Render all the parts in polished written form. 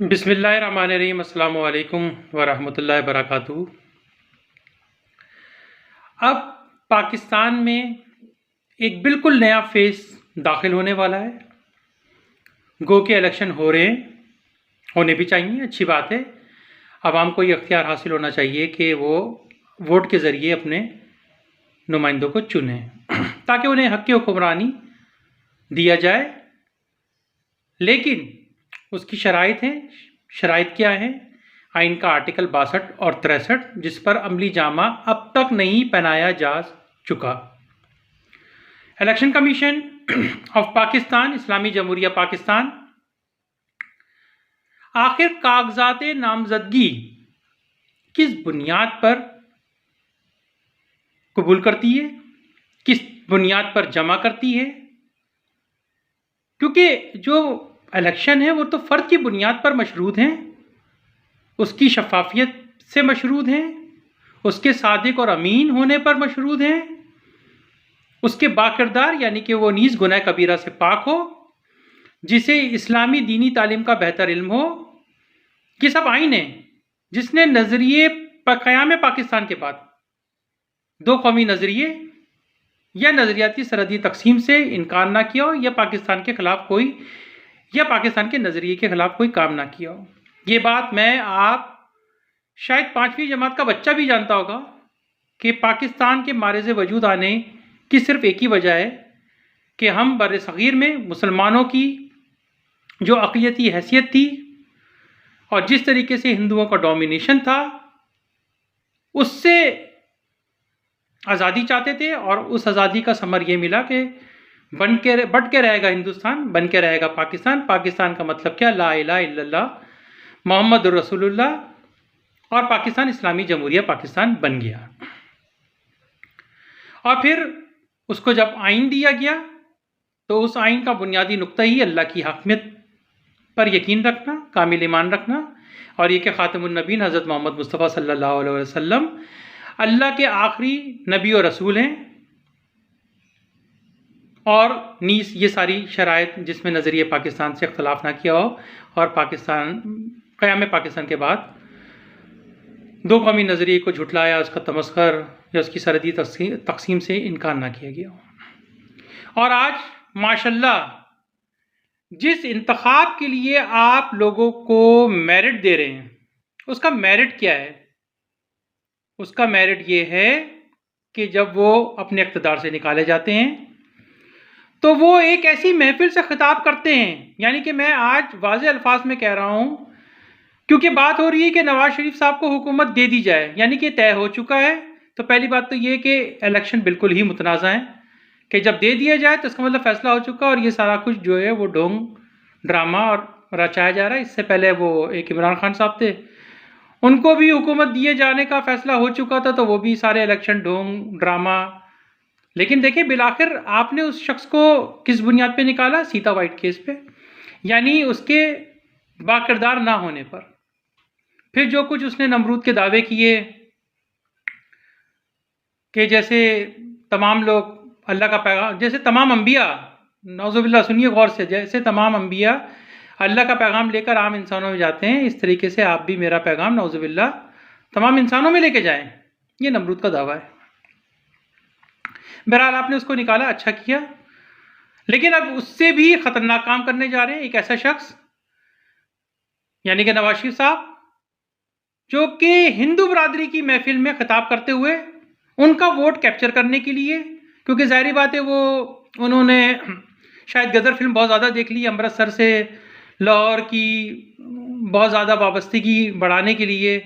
बिस्मिल्लाहिर्रहमानिर्रहीम। अस्सलामु अलैकुम वरहमतुल्लाहि वबरकातुहू। अब पाकिस्तान में एक बिल्कुल नया फेस दाखिल होने वाला है। गो के इलेक्शन हो रहे हैं, होने भी चाहिए, अच्छी बात है। आवाम को ये अख्तियार हासिल होना चाहिए कि वो वोट के ज़रिए अपने नुमाइंदों को चुनें ताकि उन्हें हक़ की हुक्मरानी दिया जाए। लेकिन उसकी शराइत हैं। शराइत क्या है? आइन का आर्टिकल 62 और 63 जिस पर अमली जामा अब तक नहीं पहनाया जा चुका। इलेक्शन कमीशन ऑफ पाकिस्तान, इस्लामी जमहूरिया पाकिस्तान आखिर कागजात नामजदगी किस बुनियाद पर कबूल करती है, किस बुनियाद पर जमा करती है? क्योंकि जो इलेक्शन है वो तो फ़र्द की बुनियाद पर मशरूत हैं, उसकी शफाफियत से मशरूत हैं, उसके सादिक और अमीन होने पर मशरूत हैं, उसके बाकिरदार यानी कि वो नीज़ गुनाह कबीरा से पाक हो, जिसे इस्लामी दीनी तालीम का बेहतर इल्म हो। ये सब आइन है जिसने नज़रिए क़याम पाकिस्तान के बाद दो कौमी नज़रिए या नज़रियाती सरहदी तकसीम से इनकार ना किया हो, या पाकिस्तान के ख़िलाफ़ कोई या पाकिस्तान के नज़रिए के ख़िलाफ़ कोई काम ना किया हो। ये बात मैं आप शायद 5वीं जमात का बच्चा भी जानता होगा कि पाकिस्तान के मारिज़ वजूद आने की सिर्फ़ एक ही वजह है कि हम बर सग़ीर में मुसलमानों की जो अक़लियती हैसियत थी और जिस तरीके से हिंदुओं का डोमिनेशन था, उससे आज़ादी चाहते थे। और उस आज़ादी का समर ये मिला कि बट के रहेगा हिंदुस्तान, बन के रहेगा पाकिस्तान। पाकिस्तान का मतलब क्या? ला इलाहा इल्लल्लाह मोहम्मदुर रसूलुल्लाह, और पाकिस्तान इस्लामी जमहूरिया पाकिस्तान बन गया। और फिर उसको जब आइन दिया गया तो उस आइन का बुनियादी नुक्ता ही अल्लाह की हकमियत पर यकीन रखना, कामिल ईमान रखना, और ये कि ख़ातमुन नबीन हज़रत मोहम्मद मुस्तफ़ा सल्लल्लाहु अलैहि वसल्लम अल्लाह के आखिरी नबी और रसूल हैं। और नीस ये सारी शराइत जिसमें नज़रिए पाकिस्तान से इख्तलाफ ना किया हो, और पाकिस्तान क़याम पाकिस्तान के बाद दो कौमी नज़रिए को झुटलाया, उसका तमस्खर या उसकी सरहदी तकसीम से इनकार ना किया गया हो। और आज माशाल्लाह जिस इंतखाब के लिए आप लोगों को मेरिट दे रहे हैं, उसका मेरिट क्या है? उसका मेरिट ये है कि जब वो अपने इक़्तिदार से निकाले जाते हैं तो वो एक ऐसी महफिल से खिताब करते हैं, यानी कि मैं आज वाज़े अल्फाज में कह रहा हूँ क्योंकि बात हो रही है कि नवाज शरीफ साहब को हुकूमत दे दी जाए, यानी कि तय हो चुका है। तो पहली बात तो ये कि इलेक्शन बिल्कुल ही मुतनाज़ा है कि जब दे दिया जाए तो इसका मतलब फ़ैसला हो चुका है, और ये सारा कुछ जो है वो ढोंग ड्रामा और रचाया जा रहा है। इससे पहले वो एक इमरान खान साहब थे, उनको भी हुकूमत दिए जाने का फ़ैसला हो चुका था, तो वो भी सारे इलेक्शन ढोंग ड्रामा। लेकिन देखिए बिलाखिर आपने उस शख्स को किस बुनियाद पे निकाला? सीता वाइट केस पे, यानी उसके बाकिरदार ना होने पर। फिर जो कुछ उसने नमरूद के दावे किए कि जैसे तमाम लोग अल्लाह का पैगाम, जैसे तमाम अंबिया, नौज़ुबिल्लाह सुनिए गौर से, जैसे तमाम अंबिया अल्लाह का पैगाम लेकर आम इंसानों में जाते हैं, इस तरीके से आप भी मेरा पैगाम नौज़ुबिल्लाह तमाम इंसानों में लेके जाएं। ये नमरूद का दावा है। बहरहाल आपने उसको निकाला, अच्छा किया। लेकिन अब उससे भी ख़तरनाक काम करने जा रहे हैं एक ऐसा शख्स, यानी कि नवाज शरीफ साहब, जो कि हिंदू बरादरी की महफिल में खिताब करते हुए उनका वोट कैप्चर करने के लिए, क्योंकि ज़ाहिर बात है वो उन्होंने शायद गदर फिल्म बहुत ज़्यादा देख ली, अमृतसर से लाहौर की बहुत ज़्यादा वाबस्तगी बढ़ाने के लिए,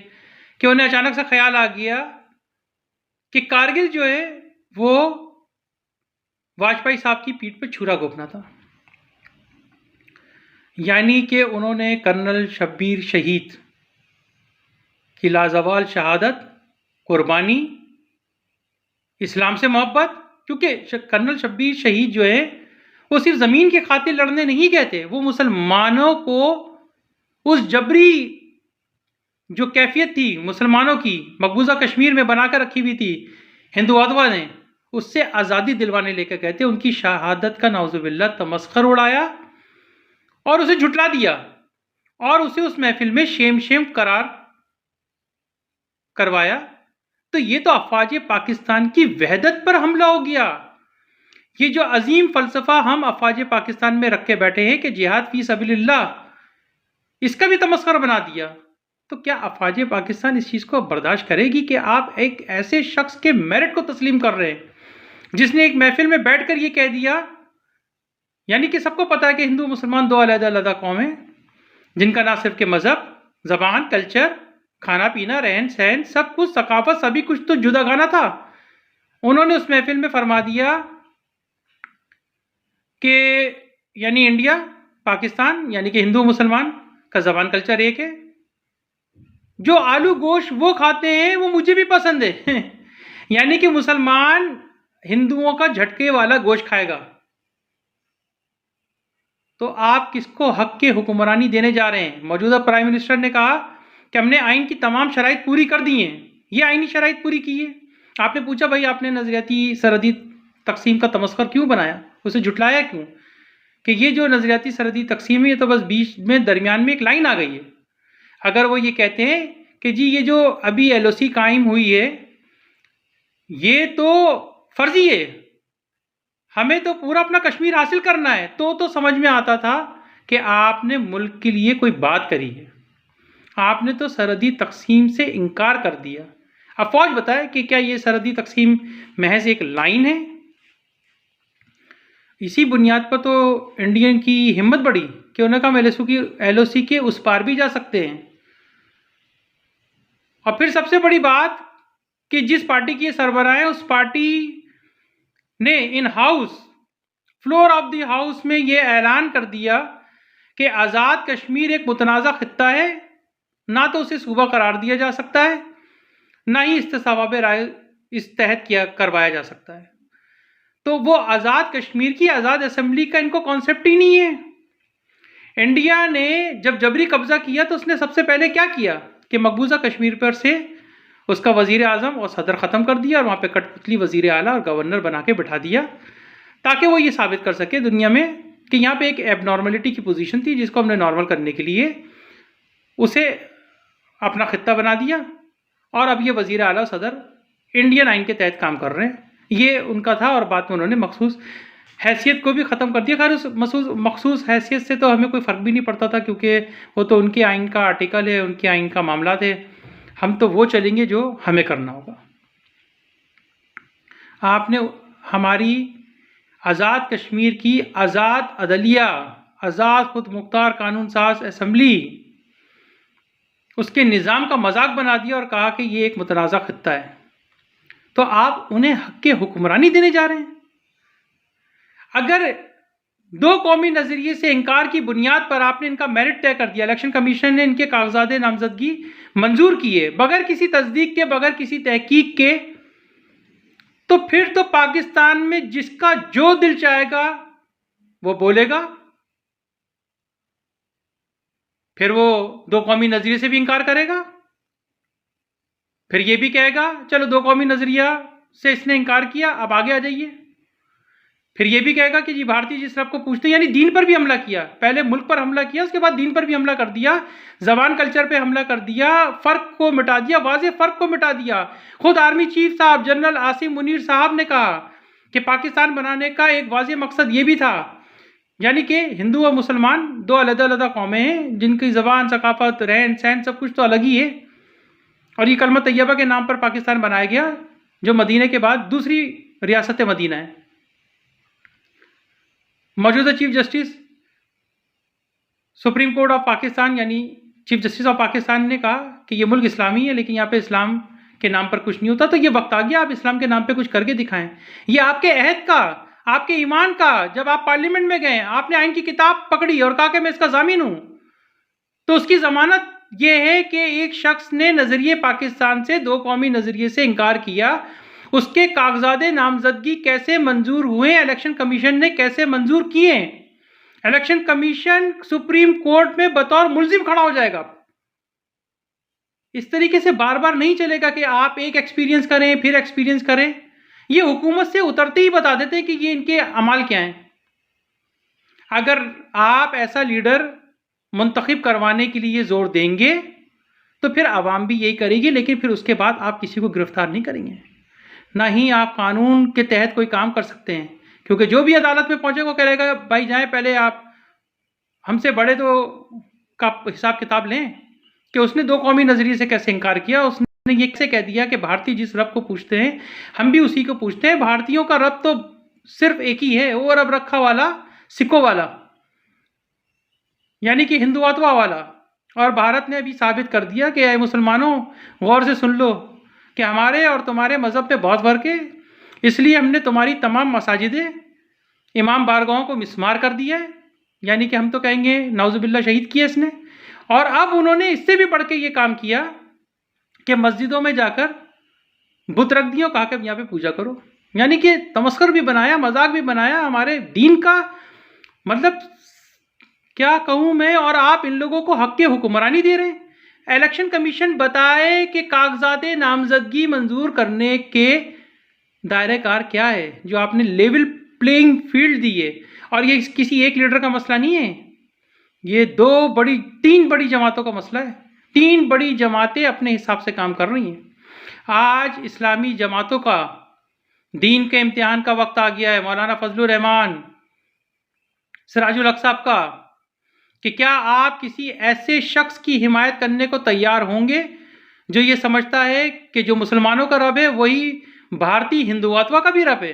कि उन्हें अचानक से ख्याल आ गया कि कारगिल जो है वो वाजपेयी साहब की पीठ पर छुरा घोंपना था। यानी कि उन्होंने कर्नल शब्बीर शहीद की लाजवाल शहादत, कुर्बानी, इस्लाम से मोहब्बत, क्योंकि कर्नल शब्बीर शहीद जो है वो सिर्फ ज़मीन की खातिर लड़ने नहीं गए थे, वो मुसलमानों को उस जबरी जो कैफियत थी मुसलमानों की मकबूजा कश्मीर में बनाकर रखी हुई थी हिंदुत्व ने, उससे आज़ादी दिलवाने लेकर गए थे। उनकी शहादत का नाउज़ुबिल्लाह तमस्खर उड़ाया और उसे झुटला दिया। और उसे उस महफिल में शेम शेम करार करवाया। तो ये तो अफवाज पाकिस्तान की वहदत पर हमला हो गया। ये जो अजीम फलसफा हम अफवाज पाकिस्तान में रख के बैठे हैं कि जिहाद फी सबीलिल्लाह, इसका भी तमस्खर बना दिया। तो क्या अफवाज पाकिस्तान इस चीज़ को बर्दाश्त करेगी कि आप एक ऐसे शख्स के मेरिट को तस्लीम कर रहे हैं जिसने एक महफिल में बैठकर ये कह दिया, यानी कि सबको पता है कि हिंदू मुसलमान दो अलग-अलग कौम हैं, जिनका ना सिर्फ के मज़हब, ज़बान, कल्चर, खाना पीना, रहन सहन, सब कुछ, सकाफत, सभी कुछ तो जुदागाना था। उन्होंने उस महफिल में फरमा दिया कि यानी इंडिया पाकिस्तान, यानी कि हिंदू मुसलमान का ज़बान कल्चर एक है। जो आलू गोश्त वो खाते हैं वो मुझे भी पसंद है यानी कि मुसलमान हिंदुओं का झटके वाला गोश्त खाएगा। तो आप किसको हक के हुक्मरानी देने जा रहे हैं? मौजूदा प्राइम मिनिस्टर ने कहा कि हमने आइन की तमाम शराइत पूरी कर दी हैं। ये आइनी शराइत पूरी की है। आपने पूछा भाई आपने नज़रियाती सरहदी तकसीम का तमस्खर क्यों बनाया, उसे झुटलाया क्यों? कि ये जो नज़रियाती सरहदी तकसीम है ये तो बस बीच में दरमियान में एक लाइन आ गई है। अगर वो ये कहते हैं कि जी ये जो अभी LOC कायम हुई है ये तो फर्जी है, हमें तो पूरा अपना कश्मीर हासिल करना है, तो समझ में आता था कि आपने मुल्क के लिए कोई बात करी है। आपने तो सरहदी तकसीम से इनकार कर दिया। अब फौज बताए कि क्या ये सरहदी तकसीम महज एक लाइन है? इसी बुनियाद पर तो इंडियन की हिम्मत बढ़ी कि उन्होंने कहा हम LOC के उस पार भी जा सकते हैं। और फिर सबसे बड़ी बात कि जिस पार्टी की ये सरबराह है उस पार्टी ने in house floor of the house में ये ऐलान कर दिया कि आज़ाद कश्मीर एक मुतनाज़ा खित्ता है, ना तो उसे सूबा करार दिया जा सकता है, ना ही इस्तेसाबाब राय इस तहत करवाया जा सकता है। तो वो आज़ाद कश्मीर की आज़ाद असेंबली का इनको कॉन्सेप्ट ही नहीं है। इंडिया ने जब जबरी कब्जा किया तो उसने सबसे पहले क्या किया कि मकबूजा कश्मीर पर से उसका वजीर आज़म और सदर ख़त्म कर दिया और वहाँ पे कठपुतली वजीर आला और गवर्नर बना के बिठा दिया, ताकि वो ये साबित कर सके दुनिया में कि यहाँ पे एक एबनॉर्मलिटी की पोजीशन थी जिसको हमने नॉर्मल करने के लिए उसे अपना खित्ता बना दिया। और अब ये वजीर आला सदर इंडियन आइन के तहत काम कर रहे हैं। ये उनका था और बाद में उन्होंने मखसूस हैसियत को भी ख़त्म कर दिया। खैर उस मखसूस हैसियत से तो हमें कोई फ़र्क भी नहीं पड़ता था, क्योंकि वो तो उनके आइन का आर्टिकल है, उनके आइन का मामला है। हम तो वो चलेंगे जो हमें करना होगा। आपने हमारी आज़ाद कश्मीर की आज़ाद अदलिया, आज़ाद खुद मुख्तार कानून साज असम्बली, उसके निज़ाम का मजाक बना दिया और कहा कि ये एक मुतनाज़ा खित्ता है। तो आप उन्हें हक के हुक्मरानी देने जा रहे हैं। अगर दो कौमी नज़रिए से इनकार की बुनियाद पर आपने इनका मेरिट तय कर दिया, इलेक्शन कमीशन ने इनके कागजात नामजदगी मंजूर किए बगैर किसी तस्दीक के, बगैर किसी तहकीक के, तो फिर तो पाकिस्तान में जिसका जो दिल चाहेगा वो बोलेगा। फिर वो दो कौमी नज़रिए से भी इनकार करेगा, फिर ये भी कहेगा चलो दो कौमी नज़रिया से इसने इनकार किया, अब आगे आ जाइए। फिर ये भी कहेगा कि जी भारतीय जिस रब को पूछते हैं, यानी दीन पर भी हमला किया, पहले मुल्क पर हमला किया, उसके बाद दीन पर भी हमला कर दिया, ज़बान कल्चर पे हमला कर दिया, फ़र्क को मिटा दिया, वाज़े फ़र्क को मिटा दिया। खुद आर्मी चीफ साहब जनरल आसिम मुनीर साहब ने कहा कि पाकिस्तान बनाने का एक वाज़े मकसद ये भी था, यानी कि हिंदू और मुसलमान दो अलग-अलग कौमें हैं जिनकी ज़बान, सकाफत, रहन सहन सब कुछ तो अलग ही है, और ये कलमा तैयबा के नाम पर पाकिस्तान बनाया गया जो मदीने के बाद दूसरी रियासत मदीना है। मौजूदा chief justice supreme court of Pakistan यानी चीफ जस्टिस ऑफ पाकिस्तान ने कहा कि ये मुल्क इस्लामी है, लेकिन यहाँ पे इस्लाम के नाम पर कुछ नहीं होता। तो ये वक्त आ गया आप इस्लाम के नाम पे कुछ करके दिखाएं। ये आपके अहद का, आपके ईमान का, जब आप पार्लियामेंट में गए आपने आइन की किताब पकड़ी और कहा कि मैं इसका जामीन हूं, तो उसकी जमानत ये है कि एक शख्स ने नजरिए पाकिस्तान से, दो कौमी नजरिए से इनकार किया, उसके कागजात नामजदगी कैसे मंजूर हुए, इलेक्शन कमीशन ने कैसे मंजूर किए। इलेक्शन कमीशन सुप्रीम कोर्ट में बतौर मुल्जिम खड़ा हो जाएगा। इस तरीके से बार बार नहीं चलेगा कि आप एक एक्सपीरियंस करें फिर एक्सपीरियंस करें। ये हुकूमत से उतरते ही बता देते हैं कि ये इनके अमाल क्या हैं। अगर आप ऐसा लीडर मुंतखब करवाने के लिए ज़ोर देंगे तो फिर आवाम भी यही करेगी, लेकिन फिर उसके बाद आप किसी को गिरफ्तार नहीं करेंगे, ना ही आप कानून के तहत कोई काम कर सकते हैं, क्योंकि जो भी अदालत में पहुंचेगा वो कहेगा भाई जाएं पहले आप हमसे बड़े तो का हिसाब किताब लें कि उसने दो कौमी नज़रिए से कैसे इनकार किया। उसने ये कैसे कह दिया कि भारतीय जिस रब को पूछते हैं हम भी उसी को पूछते हैं, भारतीयों का रब तो सिर्फ एक ही है, वो रब रखा वाला सिक्कों वाला, यानी कि हिंदुत्व वाला। और भारत ने अभी साबित कर दिया कि ऐ मुसलमानों गौर से सुन लो कि हमारे और तुम्हारे मज़हब में बहुत फ़र्क है, इसलिए हमने तुम्हारी तमाम मसाजिदें इमाम बारगाहों को मिस्मार कर दिया है, यानी कि हम तो कहेंगे नाउज़ुबिल्लाह शहीद किया इसने। और अब उन्होंने इससे भी बढ़ के ये काम किया कि मस्जिदों में जाकर बुत रख दिया, कहा कि यहाँ पे पूजा करो, यानी कि तमस्खुर भी बनाया, मजाक भी बनाया हमारे दीन का। मतलब क्या कहूँ मैं, और आप इन लोगों को हक के हुक्मरानी दे रहे हैं। इलेक्शन कमीशन बताए कि कागजात नामजदगी मंजूर करने के दायरे कार क्या है, जो आपने लेवल प्लेइंग फील्ड दी है। और ये किसी एक लीडर का मसला नहीं है, ये तीन बड़ी जमातों का मसला है। तीन बड़ी जमातें अपने हिसाब से काम कर रही हैं। आज इस्लामी जमातों का दीन के इम्तिहान का वक्त आ गया है, मौलाना फजलुर रहमान, सिराजुल हक साहब का, कि क्या आप किसी ऐसे शख्स की हिमायत करने को तैयार होंगे जो ये समझता है कि जो मुसलमानों का रब है वही भारतीय हिंदुत्व का भी रब है।